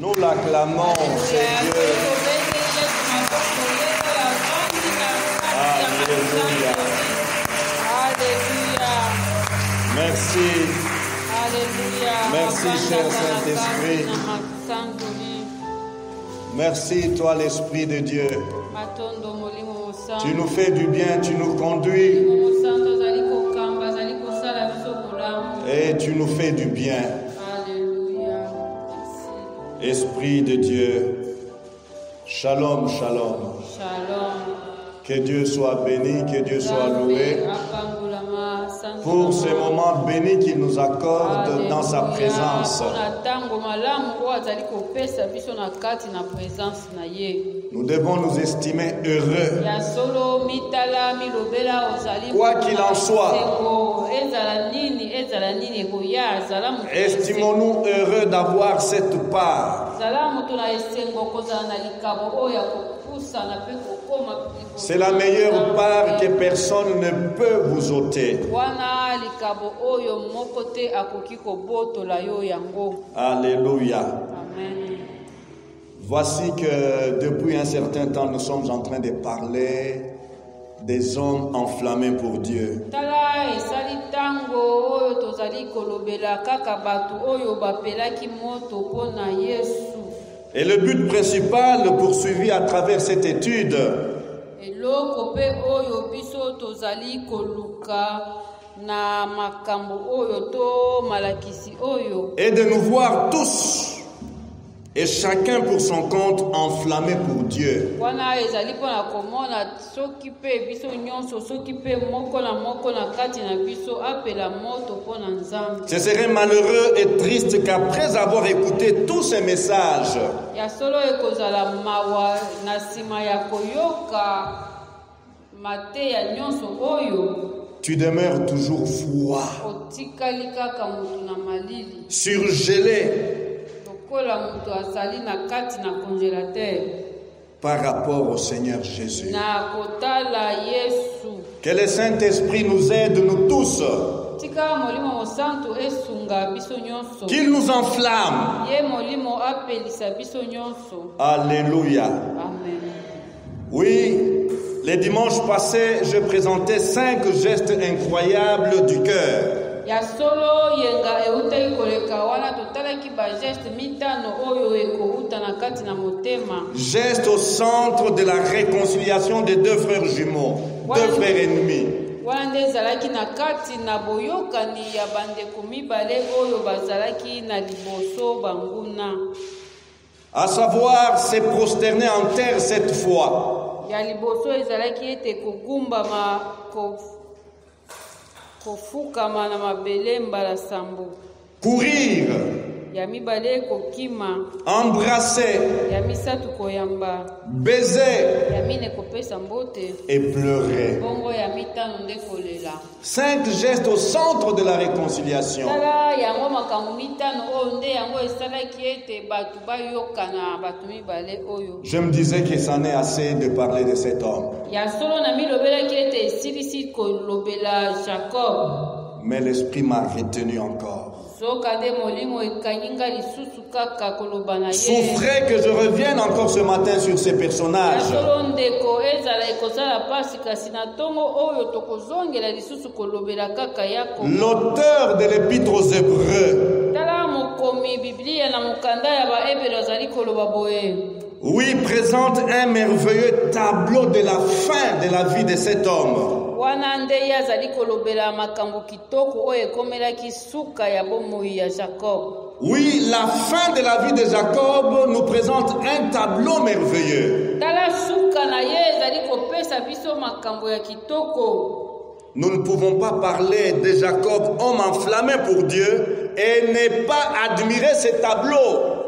Nous l'acclamons, c'est Dieu. Alléluia. Alléluia. Merci. Alléluia. Merci, cher Saint-Esprit. Merci, toi, l'Esprit de Dieu. Tu nous fais du bien, tu nous conduis. Et tu nous fais du bien. Alléluia. Esprit de Dieu. Shalom, shalom. Shalom. Que Dieu soit béni, que Dieu soit loué pour ce moment béni qu'il nous accorde dans sa présence. Nous devons nous estimer heureux. Quoi qu'il en soit, estimons-nous heureux d'avoir cette part. C'est la meilleure part que personne ne peut vous ôter. Alléluia. Amen. Voici que depuis un certain temps, nous sommes en train de parler des hommes enflammés pour Dieu. Et le but principal poursuivi à travers cette étude est de nous voir tous et chacun pour son compte enflammé pour Dieu. Ce serait malheureux et triste qu'après avoir écouté tous ces messages, tu demeures toujours froid, surgelé par rapport au Seigneur Jésus. Que le Saint-Esprit nous aide, nous tous. Qu'il nous enflamme. Alléluia. Amen. Oui, les dimanches passés, je présentais 5 gestes incroyables du cœur. Geste au centre de la réconciliation des deux frères jumeaux, deux frères ennemis. À savoir, se prosterner en terre cette fois. Courir, embrasser, baiser et pleurer. 5 gestes au centre de la réconciliation. Je me disais que ça n'est assez de parler de cet homme. Mais l'Esprit m'a retenu encore. Souffrez que je revienne encore ce matin sur ces personnages. L'auteur de l'Épître aux Hébreux, oui, présente un merveilleux tableau de la fin de la vie de cet homme. Oui, la fin de la vie de Jacob nous présente un tableau merveilleux. Nous ne pouvons pas parler de Jacob, homme enflammé pour Dieu, et ne pas admirer ce tableau.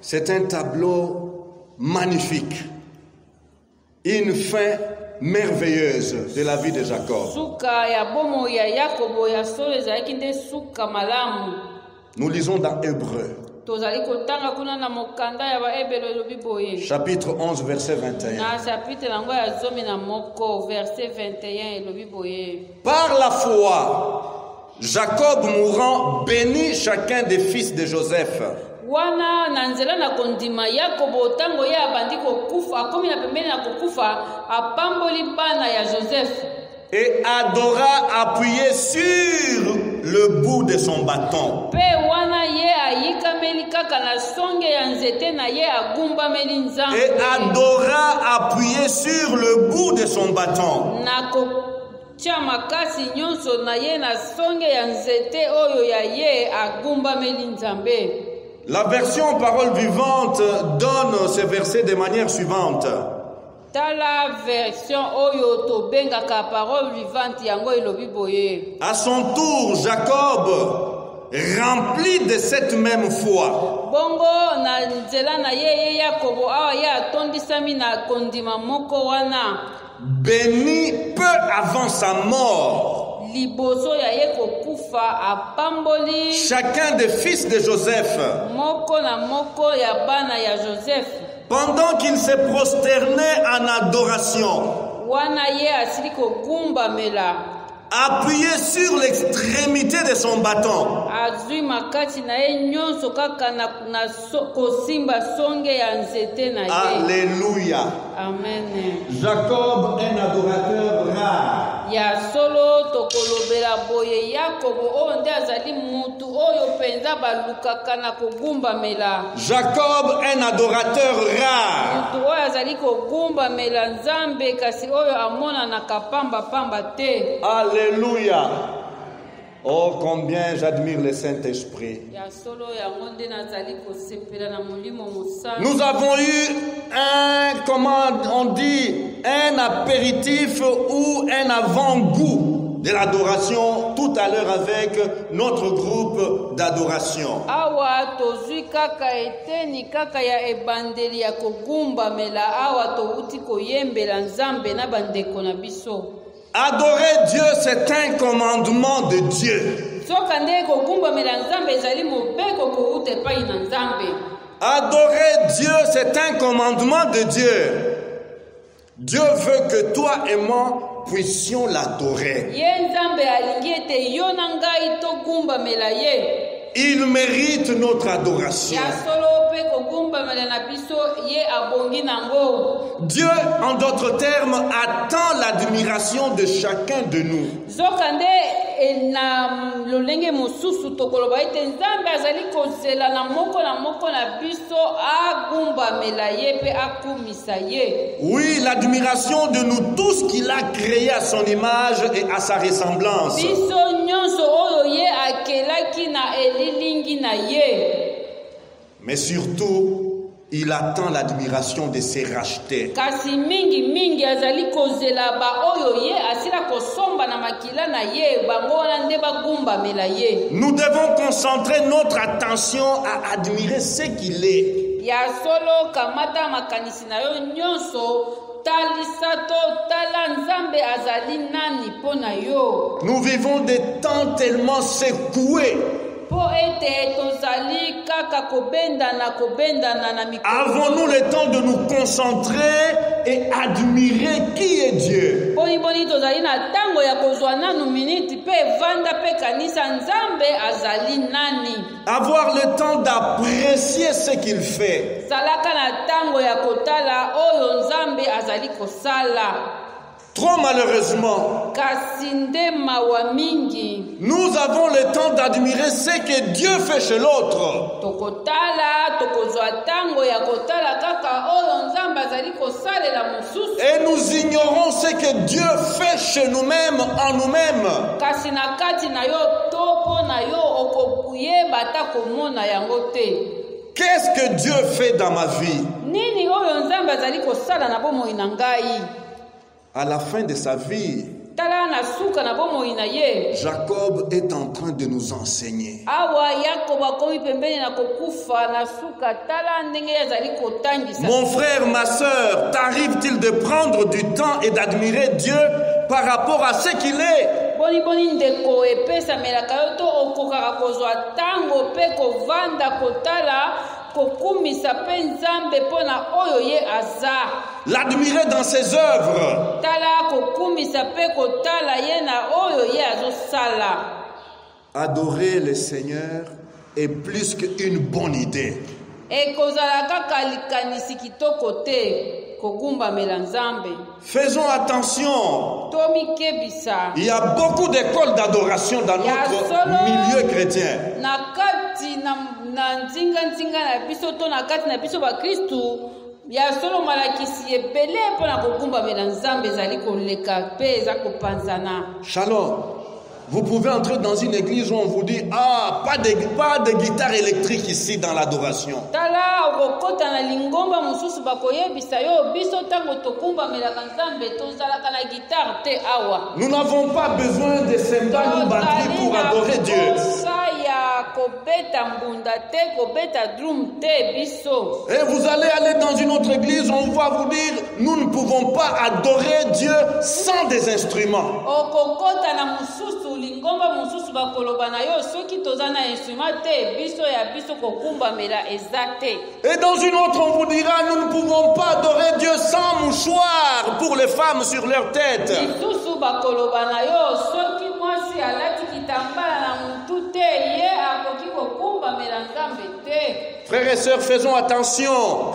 C'est un tableau magnifique, une fin merveilleuse de la vie de Jacob. Nous lisons dans Hébreux. tozali kotanga kuna na mokanda ya baebelo elobi boye. Chapitre 11, verset 21. Na chapitre nango ya 11 verset 21 elobi boye. Par la foi, Jacob mourant bénit chacun des fils de Joseph. Wana na nzela na kondima Yakobo tango ye abandi kokufa akomi na pembeni na kokufa apamboli bana ya Joseph. Et adora appuyé sur le bout de son bâton. Pe wana ye ayikameli kaka na songe ya nzete na ye agumbameli nzambe. Et adora appuyé sur le bout de son bâton. Na kotia makasi nyonso na ye na songe ya nzete oyo ya ye agumbameli nzambe. La version Parole vivante donne ces versets de manière suivante. Tala version oyo to bengaka Parole vivante yango elobi boye. À son tour, Jacob, rempli de cette même foi, Bongo na nzela na ye Yakobo awa ye atondisami na kondima moko wana. bénit peu avant sa mort Liboso ya ye kokufa apamboli chacun des fils de Joseph, moko na moko ya bana ya Joseph. pendant qu'il se prosternait en adoration, Wana ye asili kogumbamela appuyé sur l'extrémité de son bâton. azwi makati na ye nyonso kaka na kosimba songe ya nzete na ye. Alléluia. Amen. Jacob, un adorateur rare. Ya solo tokolobela boye Yakobo oyo nde azali mutu oyo penza balukaka na kogumbamela. Jacob, un adorateur rare. Mutu oyo azali kogumbamela Nzambe kasi oyo amonanaka pamba te. Alléluia. Oh, combien j'admire le Saint-Esprit. Ya solo yango nde nazali kosepela na molimo mosala. Nous avons eu un apéritif ou un avant-goût de l'adoration tout à l'heure avec notre groupe d'adoration. Awa tozwi kaka eteni kaka ya ebandeli ya kogumbamela awa touti koyembela Nzambe na bandeko na biso. Adorer Dieu, c'est un commandement de Dieu. Soka nde kogumbamela Nzambe ezali mobeko kouta epai na Nzambe. Adorer Dieu, c'est un commandement de Dieu. Dieu veut que toi et moi puissions l'adorer. Ye Nzambe alingi ete yo na ngai togumbamela ye. Il mérite notre adoration. Ya solo pe kogumbamela na biso ye abongi nango. Dieu, en d'autres termes, attend l'admiration de chacun de nous. Zoka nde na lolenge mosusu tokoloba ete Nzambe azali kozela na moko na biso agumbamela ye pe akumisa ye. Oui, l'admiration de nous tous qu'il a créés à son image et à sa ressemblance. Biso nyonso oyo ye akelaki na elilingi na ye. Mais surtout, il attend l'admiration de ses rachetés. Kasi mingi azali kozela ba oyo ye asila kosomba na makila na ye bango wana nde bagumbamela ye. Nous devons concentrer notre attention à admirer ce qu'il est. Ya solo kamata makanisi na yo nyonso talisa to tala Nzambe azali nani pona yo. Nous vivons des temps tellement secoués. Avons-nous le temps de nous concentrer et admirer qui est Dieu? Avoir le temps d'apprécier ce qu'il fait. Trop malheureusement, nous avons le temps d'admirer ce que Dieu fait chez l'autre. Et nous ignorons ce que Dieu fait chez nous-mêmes, en nous-mêmes. Qu'est-ce que Dieu fait dans ma vie? À la fin de sa vie, tala na suka na bomoi na ye. Jacob est en train de nous enseigner. Awa Yakob akomi pembeni na kokufa na suka tala ndenge yazali kotangisa. Mon frère, ma sœur, t'arrive-t-il de prendre du temps et d'admirer Dieu par rapport à ce qu'il est? Boni ndeko epesa melaka yo to okokaka kozwa tango pe kovanda kotala kokumisa pe Nzambe pona oyo ye aza. L'admirer dans ses œuvres. Tala kokumisa pe kotala ye na oyo ye azosala. Adorer le Seigneur est plus qu'une bonne idée. Ekozala kaka likanisi kitoko te. Faisons attention. Tomikebisa. Il y a beaucoup d'écoles d'adoration dans notre milieu chrétien. Nakati na nzinga na biso to nakati na biso ba Kristu ya solo malakisi ebele pona kokumbamela Nzambe ezali koleka pe eza kopanzana. Shalom. Vous pouvez entrer dans une église où on vous dit pas de guitare électrique ici dans l'adoration. Tala okokota na lingomba mususu bakoyebisa yo biso tango tokumbamelaka Nzambe tozalaka na guitare te awa. Nous n'avons pas besoin de cymbales ou batterie pour adorer Dieu. Et vous allez aller dans une autre église, on va vous dire nous ne pouvons pas adorer Dieu sans des instruments. Et dans une autre, on vous dira nous ne pouvons pas adorer Dieu sans mouchoir pour les femmes sur leur tête. Frères et sœurs, faisons attention.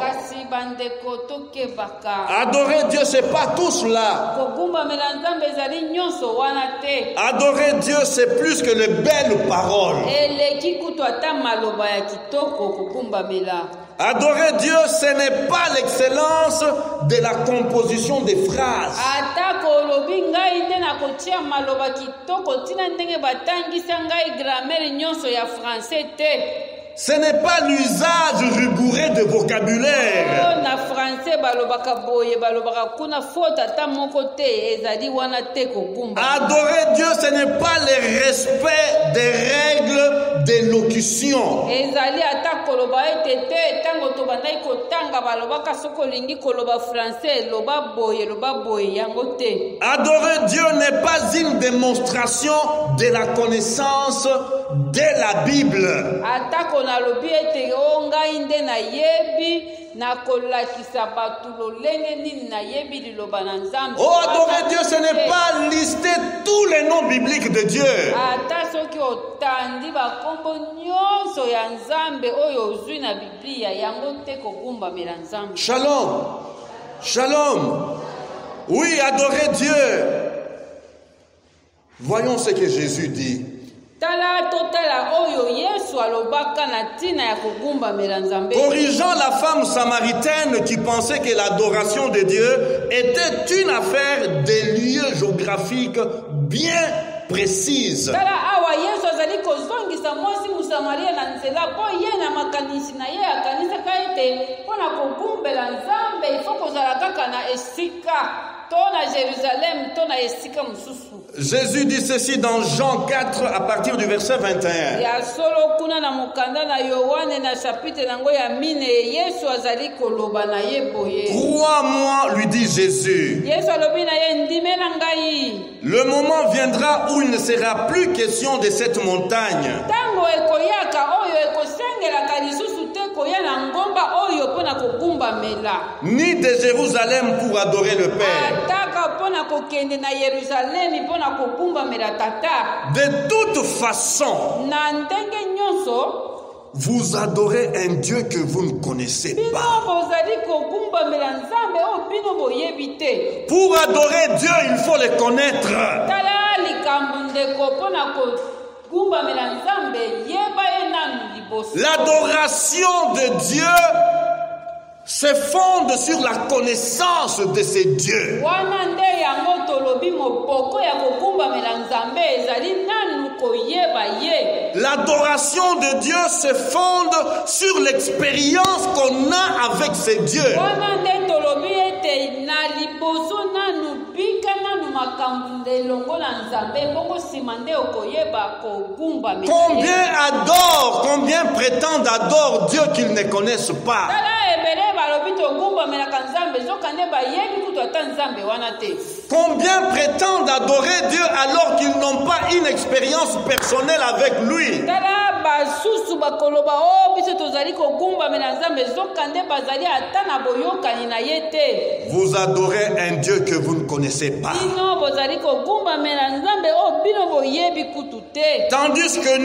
Adorer Dieu, c'est pas tout cela. Adorer Dieu, c'est plus que les belles paroles. Adorer Dieu, ce n'est pas l'excellence de la composition des phrases. Ce n'est pas l'usage rigoureux de vocabulaire. Adorer Dieu, ce n'est pas le respect des règles d'élocution. Adorer Dieu n'est pas une démonstration de la connaissance de la Bible. Adorer Dieu, ce n'est pas lister tous les noms bibliques de Dieu. Shalom. Shalom. Oui, adorer Dieu. Voyons ce que Jésus dit. Corrigeant la femme samaritaine qui pensait que l'adoration de Dieu était une affaire des lieux géographiques bien précises. Jésus dit ceci dans Jean 4 à partir du verset 21. Crois-moi, lui dit Jésus. Le moment viendra où il ne sera plus question de cette montagne, ni de Jérusalem pour adorer le Père. De toute façon, vous adorez un Dieu que vous ne connaissez pas. Pour adorer Dieu, il faut le connaître. L'adoration de Dieu se fonde sur la connaissance de ces dieux. L'adoration de Dieu se fonde sur l'expérience qu'on a avec ces dieux. Combien prétendent adorent Dieu qu'ils ne connaissent pas? Combien prétendent adorer Dieu alors qu'ils n'ont pas une expérience personnelle avec lui? Vous adorez un Dieu que vous ne connaissez pas. Tandis que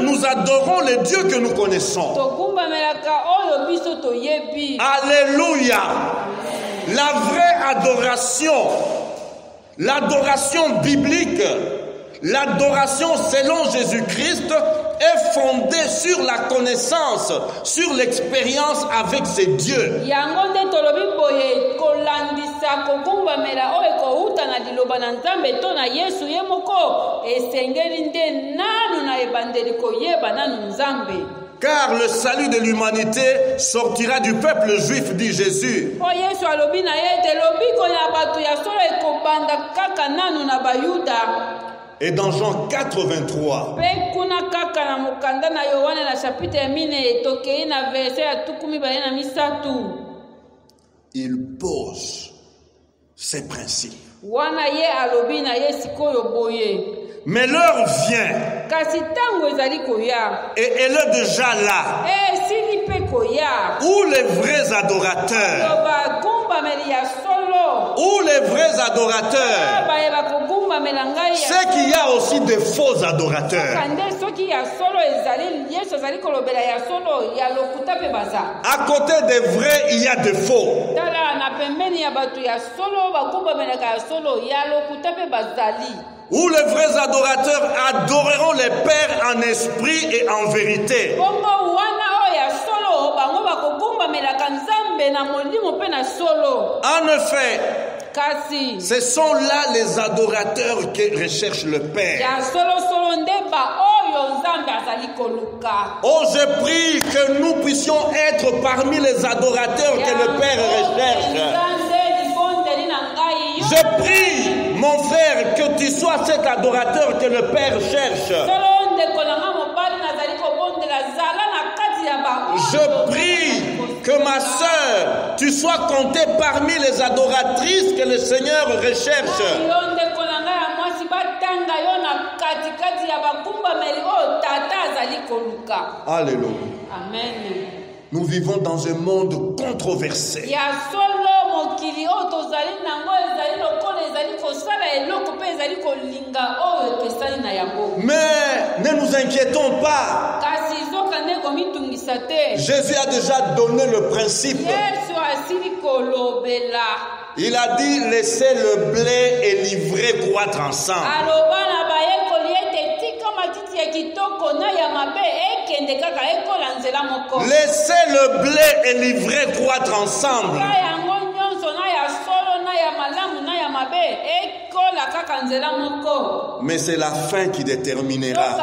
nous adorons le Dieu que nous connaissons. Alléluia. La vraie adoration, l'adoration biblique, l'adoration selon Jésus-Christ est fondée sur la connaissance, sur l'expérience avec ces dieux. Car le salut de l'humanité sortira du peuple juif, dit Jésus. Et dans Jean 83, il pose ses principes. Mais l'heure vient, et elle est déjà là, où les vrais adorateurs, c'est qu'il y a aussi des faux adorateurs. À côté des vrais, il y a des faux. Où les vrais adorateurs adoreront les pères en esprit et en vérité. En effet, ce sont là les adorateurs qui recherchent le Père. Oh, je prie que nous puissions être parmi les adorateurs que le Père recherche. Je prie, mon frère, que tu sois cet adorateur que le Père cherche. Je prie que ma sœur, tu sois comptée parmi les adoratrices que le Seigneur recherche. Alléluia. Amen. Nous vivons dans un monde controversé. Mais ne nous inquiétons pas. Jésus a déjà donné le principe. Il a dit laissez le blé et l'ivraie croître ensemble. Laissez le blé et l'ivraie croître ensemble. Mais c'est la fin qui déterminera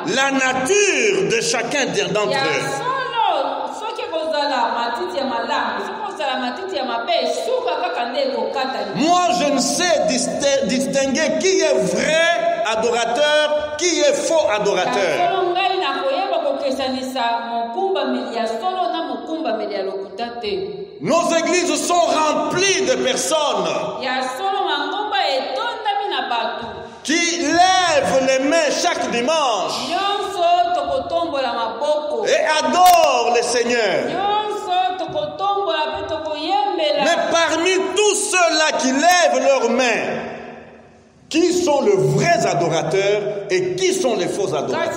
la nature de chacun d'entre eux. Moi, je ne sais distinguer qui est vrai adorateur, qui est faux adorateur. Nos églises sont remplies de personnes qui lèvent les mains chaque dimanche et adorent le Seigneur. Mais parmi tous ceux-là qui lèvent leurs mains, qui sont les vrais adorateurs et qui sont les faux adorateurs?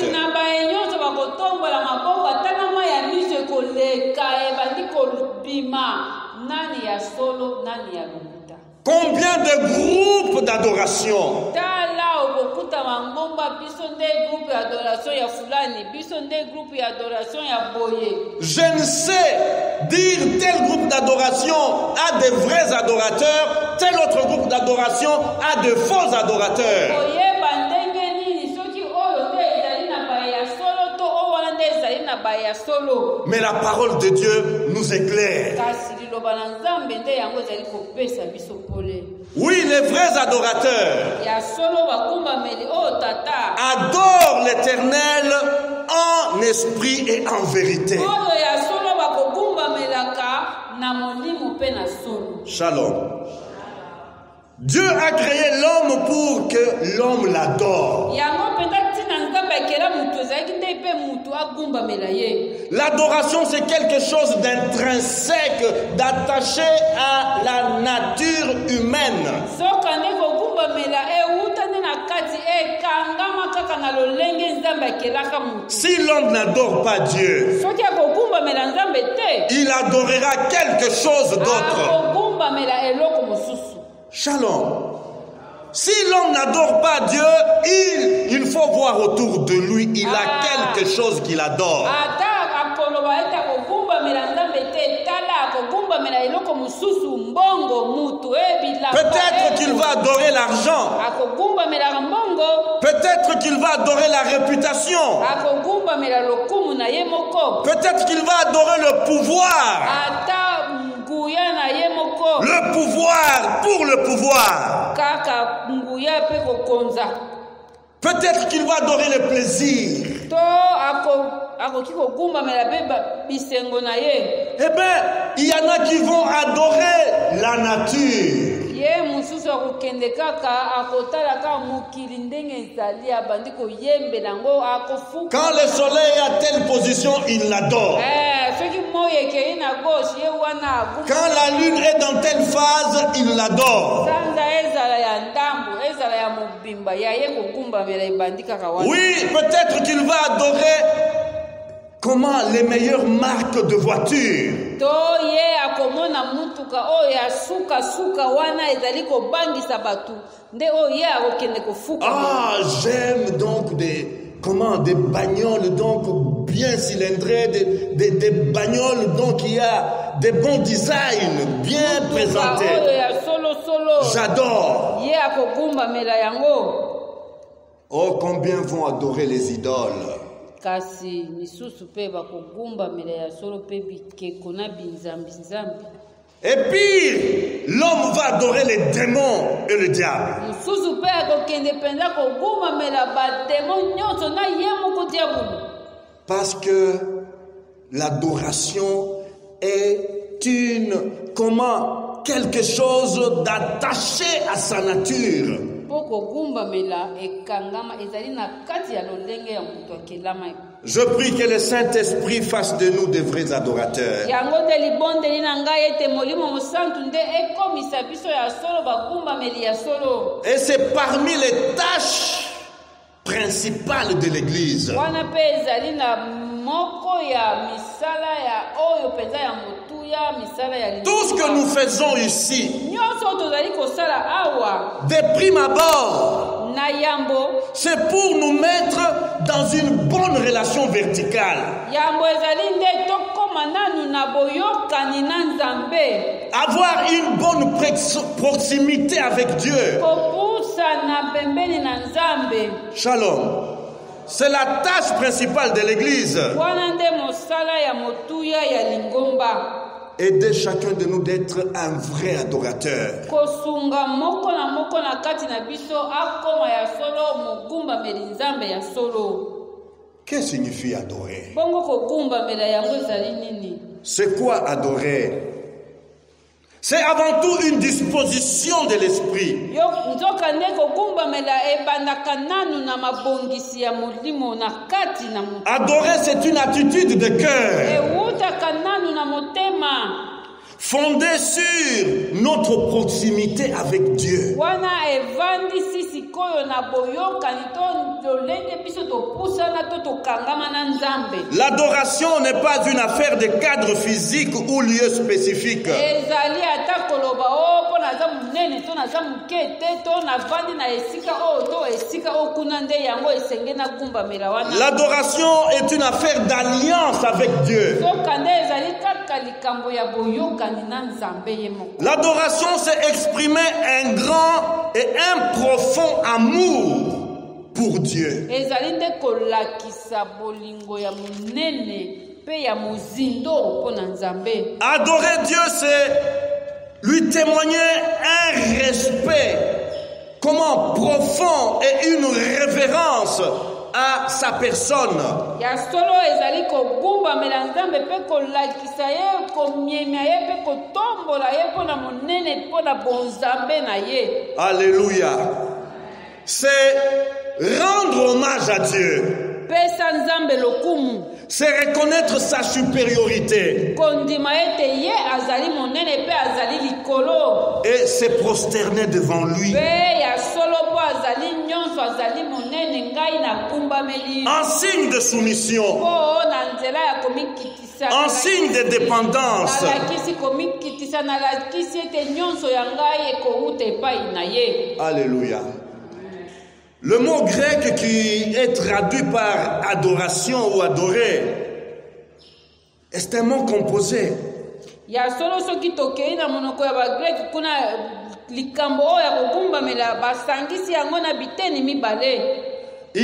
Combien de groupes d'adoration? Je ne sais dire tel groupe d'adoration a des vrais adorateurs, tel autre groupe d'adoration a de faux adorateurs. Mais la parole de Dieu nous éclaire. koloba na nzambe nde yango ezali kopesa biso pole. Oui, les vrais adorateurs Ya solo bakumbameli oyo tata adorent l'Éternel en esprit et en vérité. oyo ya solo bakokumbamelaka na molimo mpe na solo. Shalom. Dieu a créé l'homme pour que l'homme l'adore. Yango mpenza ntina nzambe akela mutu ezalaki nde mpe mutu agumbamela ye. L'adoration, c'est quelque chose d'intrinsèque, d'attaché à la nature humaine. Soka nde kogumbamela euta nde na kati ekangama kaka na lolenge nzambe akelaka mutu. Si l'homme n'adore pas Dieu, Soki akogumbamela nzambe te il adorera quelque chose d'autre. akogumbamela eloko mosusu. Shalom. Si l'homme n'adore pas Dieu, il faut voir autour de lui, il a quelque chose qu'il adore. Ata akoloba ete akogumbamela nzambe te tala akogumbamela eloko mosusu mbongo mutu ebila. Peut-être qu'il va adorer l'argent. Akogumbamela mbongo. Peut-être qu'il va adorer la réputation. Akogumbamela lokumu na ye moko. Peut-être qu'il va adorer le pouvoir. Ata nguya na ye moko. Le pouvoir pour le pouvoir. Kaka nguya pe kokonza. Peut-être qu'il va adorer le plaisir. To akoki kogumbamela pe bisengo na ye. Eh bien, il y en a qui vont adorer la nature. Ye mususu akokende kaka akotala kaka mokili ndenge ezali abandi koyembela ngo akofuka. Quand le soleil est à telle position, il l'adore. Soki moi ekei na gauche ye wana agumba. Quand la lune est dans telle phase, il l'adore. Sanza ezala ya ndambo ezala ya mobimba ya ye kogumbamela ebandi kaka wana. Oui, peut-être qu'il va adorer les meilleures marques de voitures. To ye akomona mutuka oyo ya suka wana ezali kobangisa batu nde oyo ye akokende kofuka. J'aime donc des bagnoles donc bien cylindrées, des bagnoles donc il y a des bons designs bien présentés. Oyo ya solo. J'adore. Ye akogumbamela yango. Oh, combien vont adorer les idoles. Kasi misusu pe bakogumbamela ya solo pe bikeko na binzambi. Et pire, l'homme va adorer les démons et le diable. Misusu pe akokende penza kogumbamela bademo nyonso na ye moko diabolo. Parce que l'adoration est quelque chose d'attaché à sa nature. Je prie que le Saint-Esprit fasse de nous de vrais adorateurs. Et c'est parmi les tâches principales de l'Église. Tout ce que nous faisons ici, de prime abord, c'est pour nous mettre dans une bonne relation verticale. Avoir une bonne proximité avec Dieu. Shalom. C'est la tâche principale de l'Église. Aider chacun de nous d'être un vrai adorateur. Qu'est-ce que signifie adorer? C'est quoi adorer? C'est avant tout une disposition de l'esprit. Adorer, c'est une attitude de cœur fondée sur notre proximité avec Dieu. L'adoration n'est pas une affaire de cadre physique ou lieu spécifique. L'adoration est une affaire d'alliance avec Dieu. L'adoration, c'est exprimer un grand et un profond amour pour Dieu. Adorer Dieu, c'est lui témoigner un respect, comment profond, et une révérence à sa personne. Alléluia. C'est rendre hommage à Dieu. C'est reconnaître sa supériorité. Et se prosterner devant lui. En signe de soumission. En signe de dépendance. Alléluia. Le mot grec qui est traduit par adoration ou adorer, c'est un mot composé. Il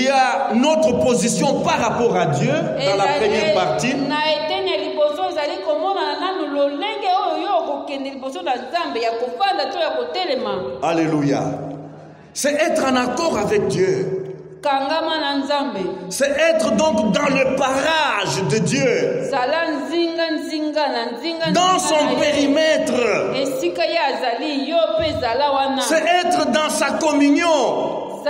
y a notre position par rapport à Dieu dans la première partie. Alléluia. C'est être en accord avec Dieu. C'est être donc dans le parage de Dieu. Dans son périmètre. C'est être dans sa communion.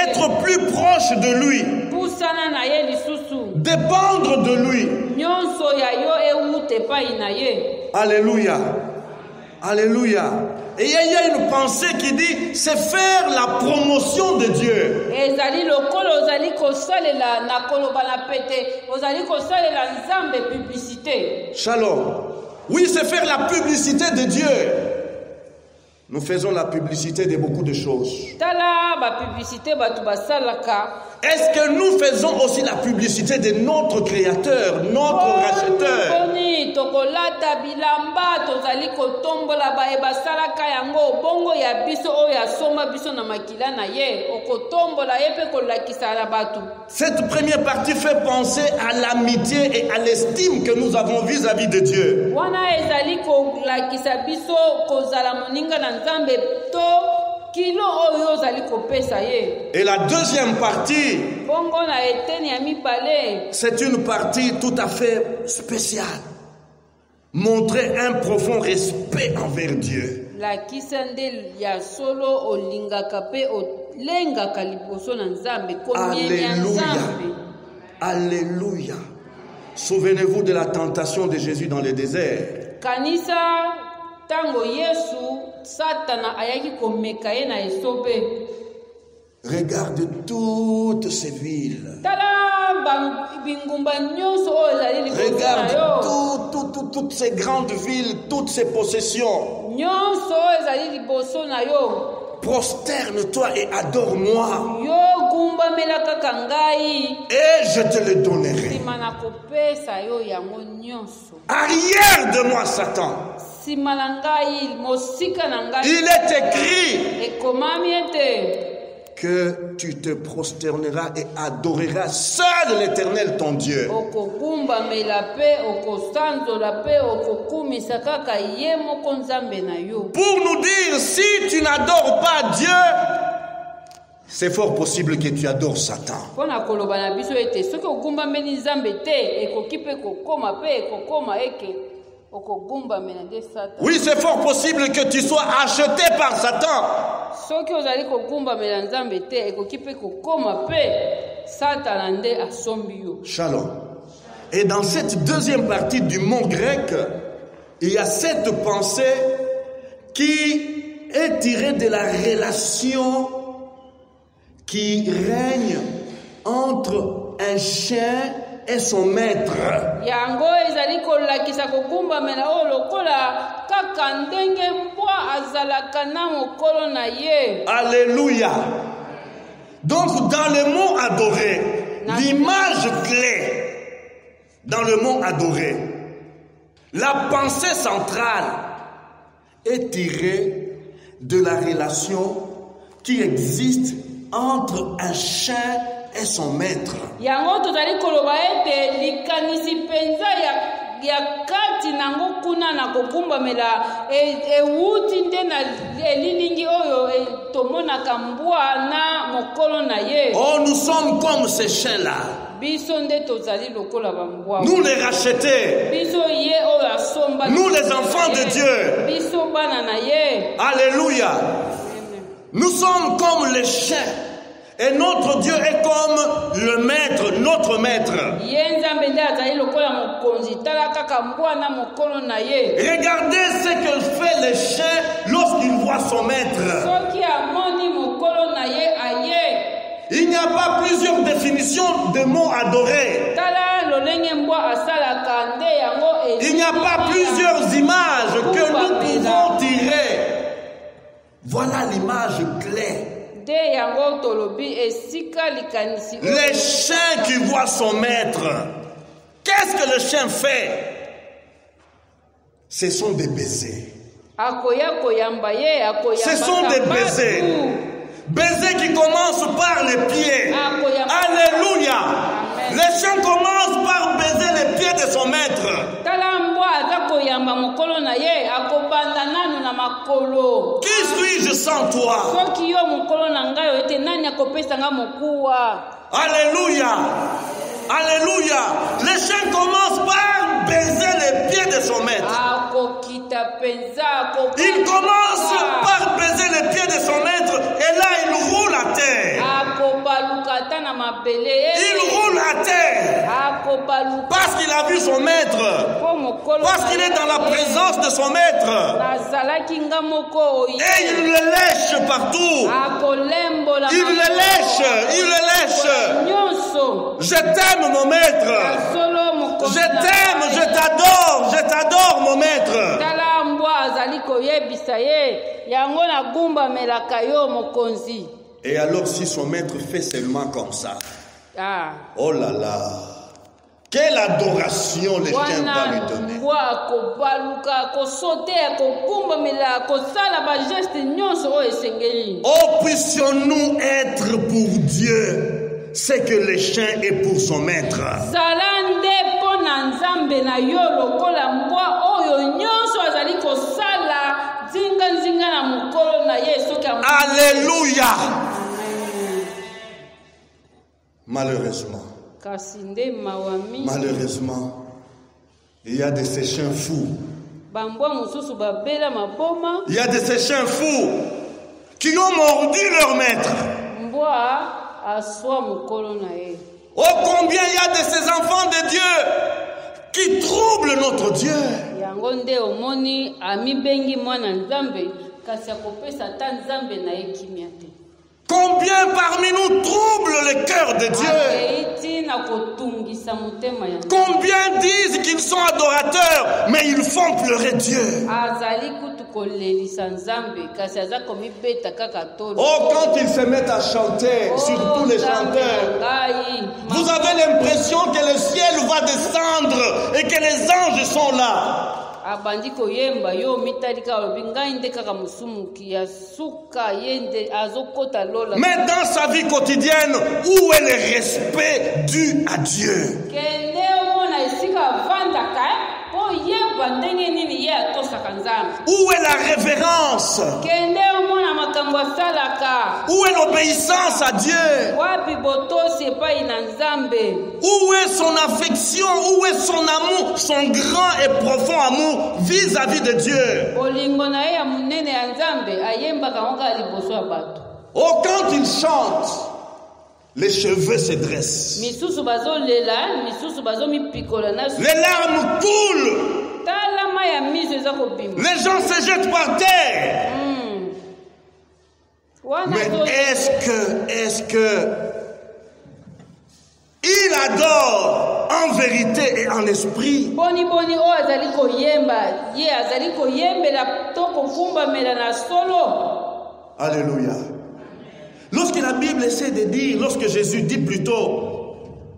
Être plus proche de lui. Dépendre de lui. Alléluia. Alléluia. Et il y a une pensée qui dit, c'est faire la promotion de Dieu. Shalom. Oui, c'est faire la publicité de Dieu. Nous faisons la publicité de beaucoup de choses. Est-ce que nous faisons aussi la publicité de notre Créateur, notre Racheteur? Cette première partie fait penser à l'amitié et à l'estime que nous avons vis-à-vis de Dieu. Et la deuxième partie, c'est une partie tout à fait spéciale. Montrer un profond respect envers Dieu. Alléluia. Alléluia. Souvenez-vous de la tentation de Jésus dans le désert. Regarde toutes ces villes. Regarde toutes ces grandes villes, toutes ces possessions. Prosterne-toi et adore-moi. Et je te le donnerai. Arrière de moi, Satan. Il est écrit que tu te prosterneras et adoreras seul l'Éternel ton Dieu. Pour nous dire, si tu n'adores pas Dieu, c'est fort possible que tu adores Satan. Oui, c'est fort possible que tu sois acheté par Satan. Shalom. Et dans cette deuxième partie du mot grec, il y a cette pensée qui est tirée de la relation qui règne entre un chien et son maître. Alléluia. Donc dans le mot adorer, l'image clé dans le mot adorer, la pensée centrale est tirée de la relation qui existe entre un chien est son maître. Yango tozali koloba ete likanisi penza ya kati nango kuna na kokumbamela ewuti nde na elilingi oyo tomonaka mbwa na mokolo na ye. Oh, nous sommes comme ces chiens-là. Biso nde tozali lokola bambwa. Nous les rachetés. Biso ye oyo asomba. Nous les enfants de Dieu. Biso bana na ye. Alléluia. Nous sommes comme les chiens. Et notre Dieu est comme le maître, notre maître. Regardez ce que fait les chiens lorsqu'ils voient son maître. Il n'y a pas plusieurs définitions de mots adorés. Il n'y a pas plusieurs images que nous pouvons tirer. Voilà l'image claire. Les chiens qui voient son maître. Qu'est-ce que le chien fait? Ce sont des baisers. Ce sont des baisers. Baisers qui commencent par les pieds. Alléluia. Les chiens commencent par baiser les pieds de son maître. Qui suis-je sans toi? Alléluia. Alléluia. Les chiens commencent par baiser les pieds de son maître. Il commence par baiser les pieds de son maître et là il roule à terre. Il roule à terre parce qu'il a vu son maître, parce qu'il est dans la présence de son maître. Et il le lèche partout. Il le lèche, il le lèche. Je t'aime mon maître. Je t'aime, je t'adore mon maître. Et alors si son maître fait seulement comme ça, oh là là, quelle adoration les chiens vont lui donner. Oh, puissions-nous être pour Dieu ce que les chiens est pour son maître. Alléluia. Malheureusement, il y a de ces chiens fous. Il y a de ces chiens fous qui ont mordu leur maître. Oh, combien il y a de ces enfants de Dieu qui troublent notre Dieu. Combien parmi nous troublent le cœur de Dieu? Combien disent qu'ils sont adorateurs, mais ils font pleurer Dieu? Oh, quand ils se mettent à chanter, surtout les chanteurs, vous avez l'impression que le ciel va descendre et que les anges sont là. Mais dans sa vie quotidienne, où est le respect dû à Dieu? Où est la révérence? Où est l'obéissance à Dieu? Où est son affection? Où est son amour, son grand et profond amour vis-à-vis de Dieu? Oh, quand il chante, les cheveux se dressent. Les larmes coulent. Les gens se jettent par terre. Mais est-ce que il adore en vérité et en esprit? Alléluia. Lorsque la Bible essaie de dire, lorsque Jésus dit plutôt,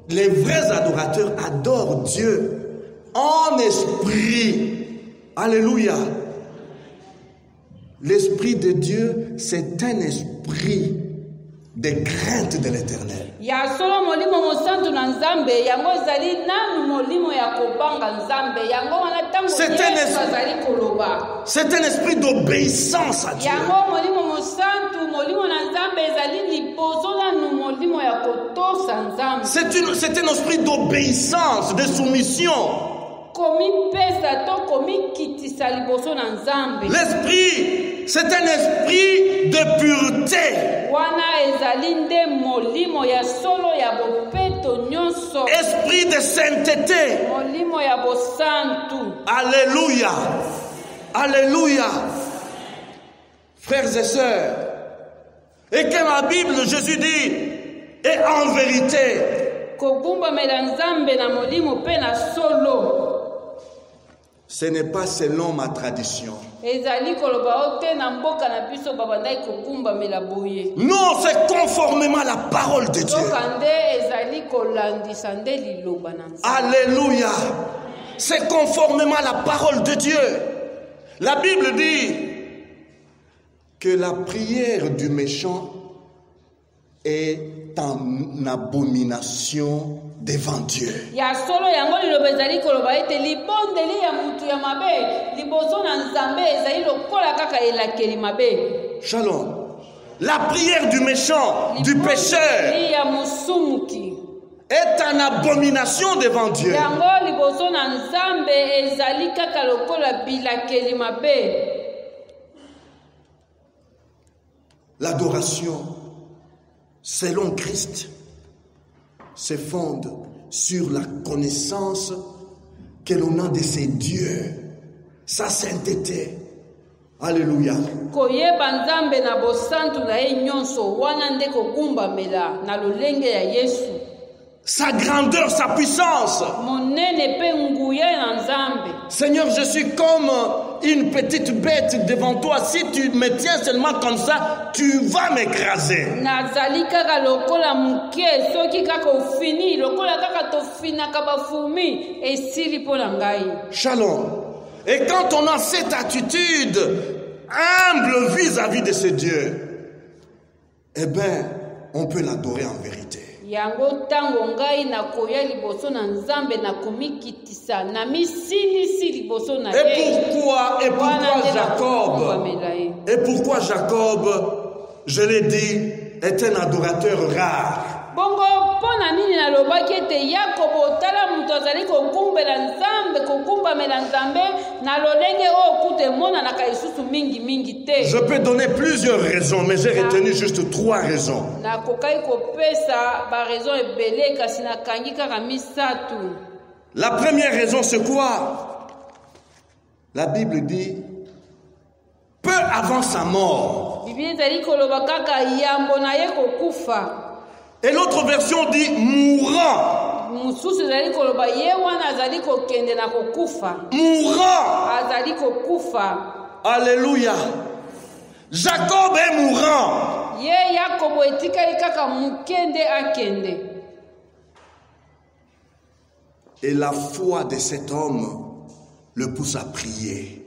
les vrais adorateurs adorent Dieu en esprit. Alléluia. L'esprit de Dieu, c'est un esprit. des craintes de l'Éternel. Ya solo molimo mosantu na nzambe yango ezali nanu molimo ya kobanga nzambe yango wana tango Yesu azali koloba. C'est un esprit d'obéissance à Dieu. Yango molimo mosantu molimo na nzambe ezali liboso nanu molimo ya kotosa nzambe. C'est un esprit d'obéissance, de soumission. L'esprit, c'est un esprit de pureté. Esprit de sainteté. Alléluia. Alléluia. Frères et sœurs, et que la Bible, Jésus dit, est en vérité. Ce n'est pas selon ma tradition. Non, c'est conformément à la parole de Dieu. Alléluia. C'est conformément à la parole de Dieu. La Bible dit que la prière du méchant est en abomination devant Dieu. Shalom. La prière du méchant, du pécheur, est en abomination devant Dieu. L'adoration selon Christ se fonde sur la connaissance que l'on a de ses dieux, sa sainteté. Alléluia. Sa grandeur, sa puissance. Seigneur, je suis comme une petite bête devant toi. Si tu me tiens seulement comme ça, tu vas m'écraser. Shalom. Et quand on a cette attitude humble vis-à-vis de ce Dieu, eh bien, on peut l'adorer en vérité. Et pourquoi Jacob, je l'ai dit, est un adorateur rare. Je peux donner plusieurs raisons, mais j'ai retenu juste 3 raisons. La première raison, c'est quoi? La Bible dit, peu avant sa mort. Et l'autre version dit mourant. Mourant. Alléluia. Jacob est mourant. Et la foi de cet homme le pousse à prier.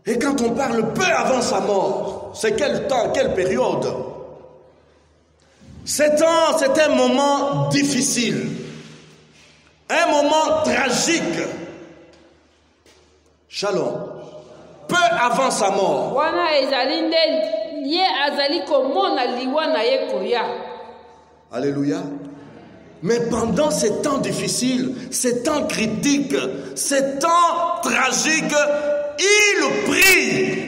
Et quand on parle peu avant sa mort, c'est quel temps, quelle période? C'est un moment difficile, un moment tragique. Shalom. Peu avant sa mort. Alléluia. Mais pendant ces temps difficiles, ces temps critiques, ces temps tragiques, il prie.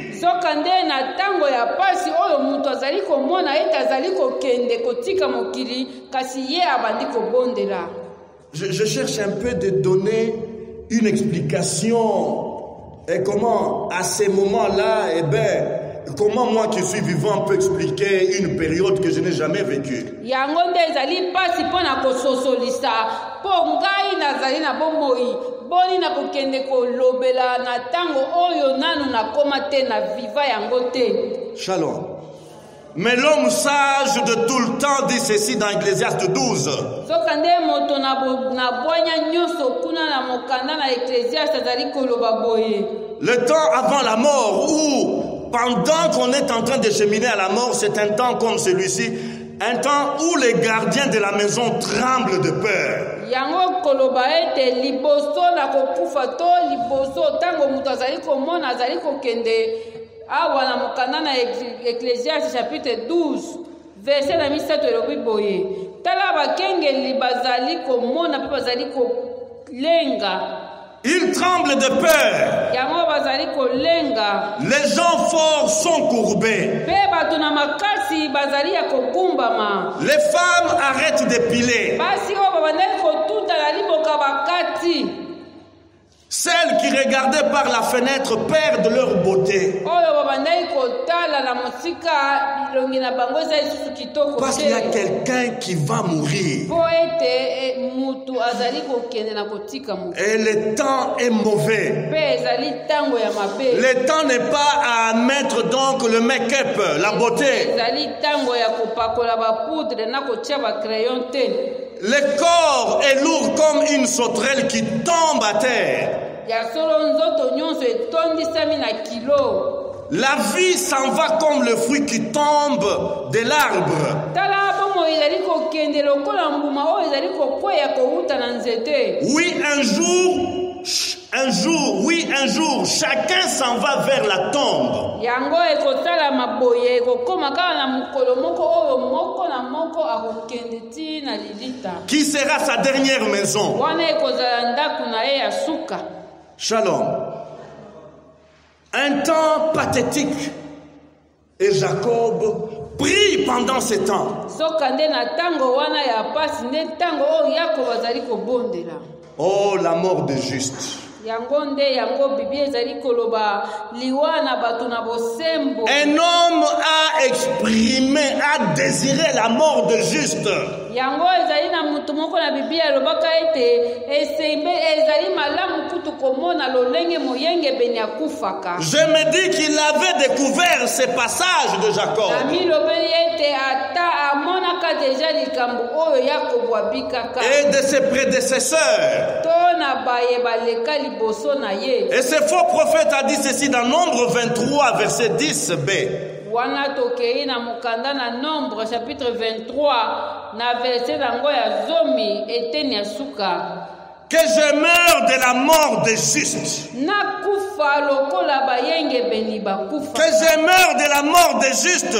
Je cherche un peu de donner une explication. Et comment, à ces moments-là, comment moi qui suis vivant peux expliquer une période que je n'ai jamais vécue? Shalom. Mais l'homme sage de tout le temps dit ceci dans Ecclésiaste 12. Le temps avant la mort où pendant qu'on est en train de cheminer à la mort, c'est un temps comme celui-ci, un temps où les gardiens de la maison tremblent de peur. Yango koloba ete liboso na kokufa to liboso tango mutu azali komona azali kokende awa na mokanda na Ecclésiaste chapitre 12 verset na 7 elobi boye tala bakengeli bazali komona mpe bazali kolenga. Ils tremblent de peur. Yango bazali kolenga. Les gens forts sont courbés. Pe bato na makasi bazali ya kokumbama. Les femmes arrêtent d'épiler. Basi oyo babandaki kotuta na liboka bakati. Celles qui regardaient par la fenêtre perdent leur beauté. Parce qu'il y a quelqu'un qui va mourir. Et le temps est mauvais. Le temps n'est pas à mettre donc le make-up, la beauté. Le corps est lourd comme une sauterelle qui tombe à terre. La vie s'en va comme le fruit qui tombe de l'arbre. Oui, un jour, chacun s'en va vers la tombe. Qui sera sa dernière maison? Shalom. Un temps pathétique. Et Jacob prie pendant ce temps. Oh, la mort des justes. Un homme a exprimé, a désiré la mort de juste. Je me dis qu'il avait découvert ces passages de Jacob. Et de ses prédécesseurs. Et ce faux prophète a dit ceci dans Nombre 23, verset 10b. Nombre chapitre 23 na verset nango ya zomi eteni ya suka. Que je meure de la mort des justes. Que je meure de la mort des justes.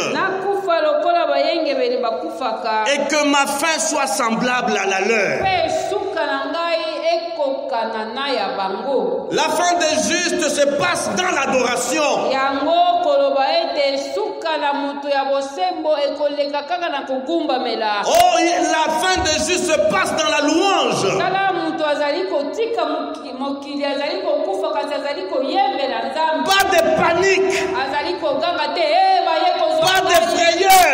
Et que ma fin soit semblable à la leur. La fin des justes se passe dans l'adoration. Oh, la fin des justes se passe dans la louange. Pas de panique. Pas de frayeur.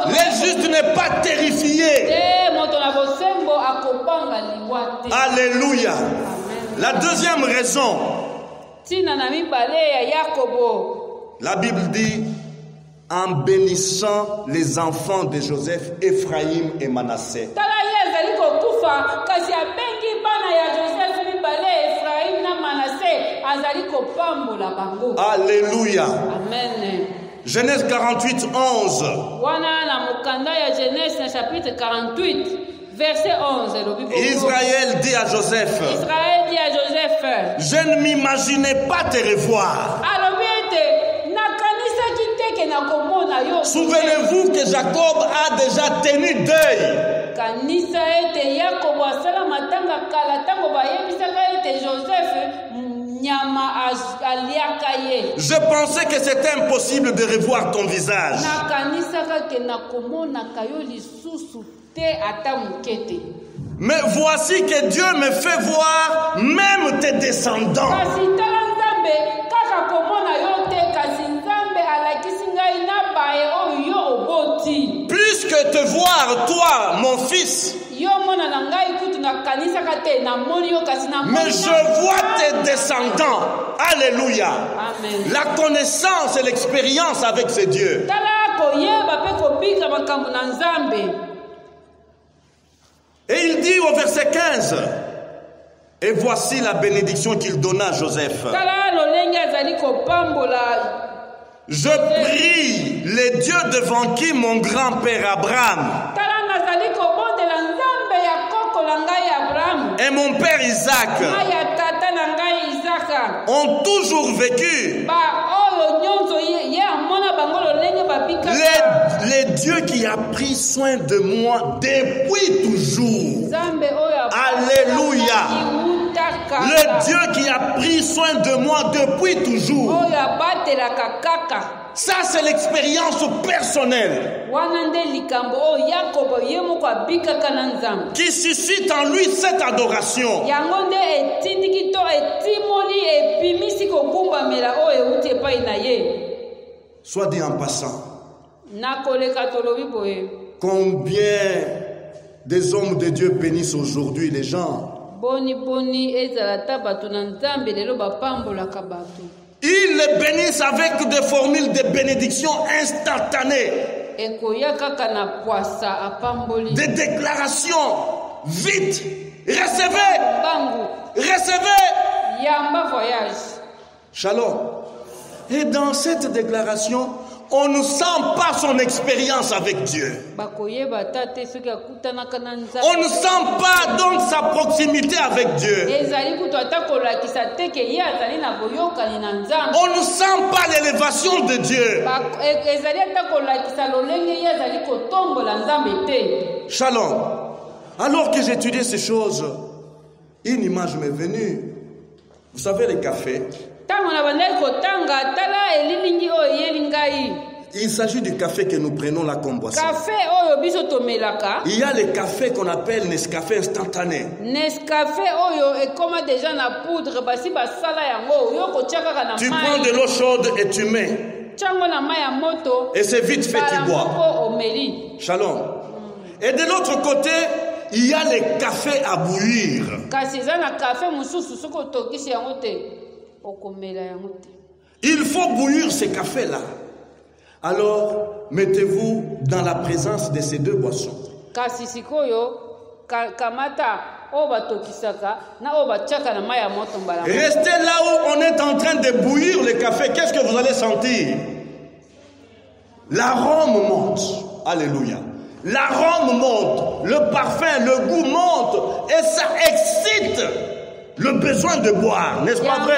Les justes n'est pas terrifié. Alléluia. La deuxième raison. La Bible dit en bénissant les enfants de Joseph, Ephraïm et Manassé. Alléluia. Amen. Genèse 48, 11. Verset 11. Israël dit à Joseph, je ne m'imaginais pas te revoir. Souvenez-vous que Jacob a déjà tenu deuil. Je pensais que c'était impossible de revoir ton visage. Mais voici que Dieu me fait voir même tes descendants. Plus que te voir, toi, mon fils, mais je vois tes descendants. Alléluia. Amen. La connaissance et l'expérience avec ces dieux. Et il dit au verset 15, Et voici la bénédiction qu'il donna à Joseph. Je prie les dieux devant qui mon grand-père Abraham et mon père Isaac ont toujours vécu. Les dieux qui a pris soin de moi depuis toujours. Alléluia. Le Dieu qui a pris soin de moi depuis toujours. Ça, c'est l'expérience personnelle qui suscite en lui cette adoration. Soit dit en passant, combien des hommes de Dieu bénissent aujourd'hui les gens. Ils les bénissent avec des formules de bénédiction instantanées. Des déclarations vite. Recevez. Recevez. Shalom. Et dans cette déclaration, on ne sent pas son expérience avec Dieu. On ne sent pas donc sa proximité avec Dieu. On ne sent pas l'élévation de Dieu. Shalom. Alors que j'étudiais ces choses, une image m'est venue. Vous savez les cafés? Il s'agit du café que nous prenons là comme boisson. Il y a les cafés qu'on appelle Nescafé instantané. Tu prends de l'eau chaude et tu mets. Et c'est vite fait, tu bois. Shalom. Et de l'autre côté, il y a les cafés à bouillir. Il faut bouillir ces cafés-là. Alors, mettez-vous dans la présence de ces deux boissons. Restez là où on est en train de bouillir le café. Qu'est-ce que vous allez sentir? L'arôme monte. Alléluia. L'arôme monte. Le parfum, le goût monte. Et ça excite le besoin de boire. N'est-ce pas vrai?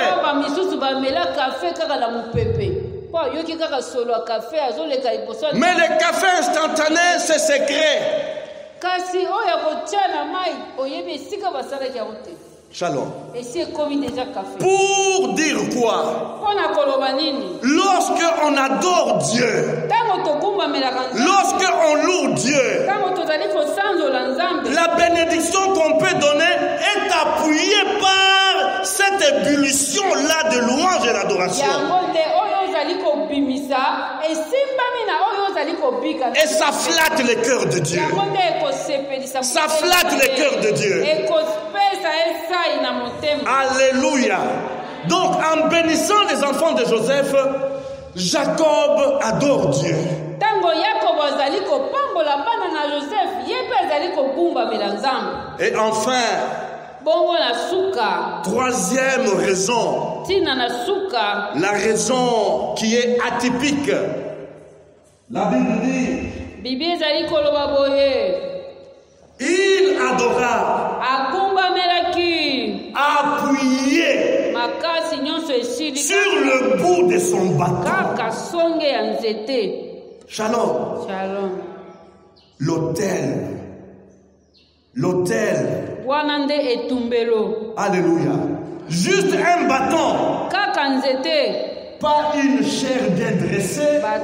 Mais le café instantané, c'est secret. Shalom. Pour dire quoi? Lorsque on adore Dieu, lorsque on loue Dieu, la bénédiction qu'on peut donner est appuyée par cette ébullition-là de louange et d'adoration. Et ça flatte le cœur de Dieu. Ça flatte le cœur de Dieu. Alléluia. Donc en bénissant les enfants de Joseph, Jacob adore Dieu. Et enfin, troisième raison, la raison qui est atypique. La Bible dit, il adora, appuyé sur le bout de son bâton. Shalom. L'autel. Alléluia. Juste un bâton. Pas une chair bien dressée. Pas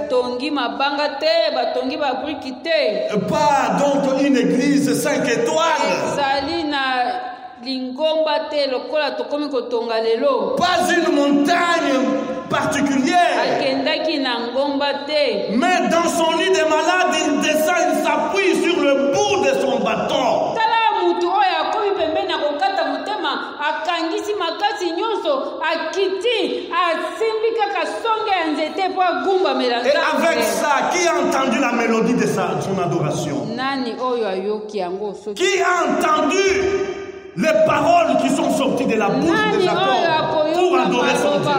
donc une église 5 étoiles. Pas une montagne particulière. Mais dans son lit de malade, il descend, il s'appuie sur le bout de son bâton. Et avec ça, qui a entendu la mélodie de son adoration? Qui a entendu les paroles qui sont sorties de la bouche des apôtres pour adorer son Dieu.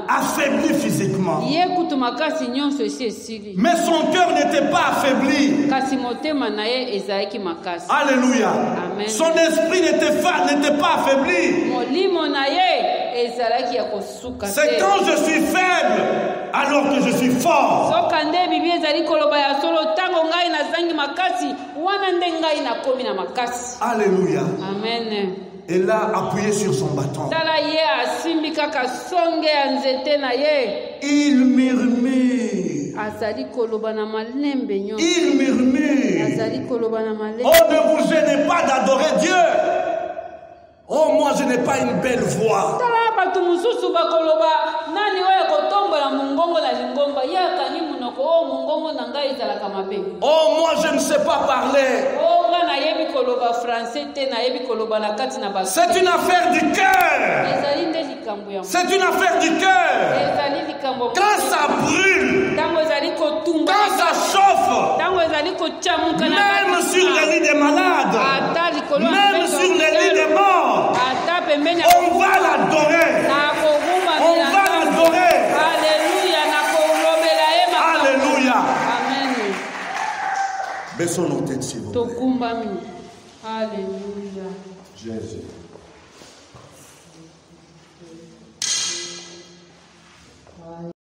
Affaibli physiquement. Mais son cœur n'était pas affaibli. Alléluia. Amen. Son esprit n'était pas affaibli. C'est quand je suis faible alors que je suis fort. Alléluia. Amen. Et là, appuyé sur son bâton, il murmure. Il murmure. Oh, ne vous gênez pas d'adorer Dieu. Oh, moi je n'ai pas une belle voix. Oh, moi je ne sais pas parler. C'est une affaire du cœur. C'est une affaire du cœur. Quand ça brûle, quand ça chauffe, même sur les lits des malades, même sur les lits des morts, on va l'adorer. On va l'adorer. Alléluia. Amen. Baissons nos têtes, s'il vous plaît. Alléluia. Jésus.